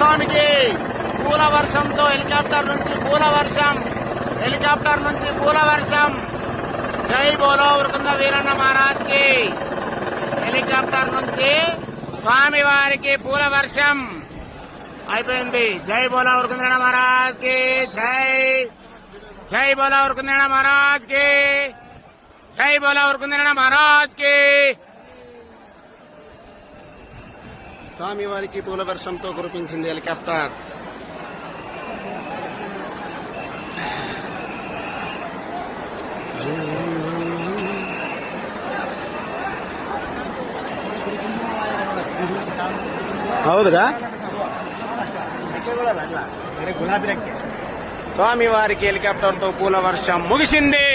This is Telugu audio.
స్వామికి పూల వర్షంతో హెలికాప్టర్ నుంచి పూల వర్షం జై బోలో ఉరుకుంద వీరన్న మహారాజ్ కి హెలికాప్టర్ నుంచి స్వామి వారికి పూల వర్షం అయిపోయింది. జై బోలో ఉరుకుంద మహారాజ్ కి జై బోలో ఉరుకుంద మహారాజ్ కి జై బోలో ఉరుకుంద మహారాజ్ కి. స్వామి వారికి పూల వర్షంతో కురిపించింది హెలికాప్టర్. ಹೌದಾ? స్వామి వారికి హెలికాప్టర్ తో పూల వర్షం ముగిసింది.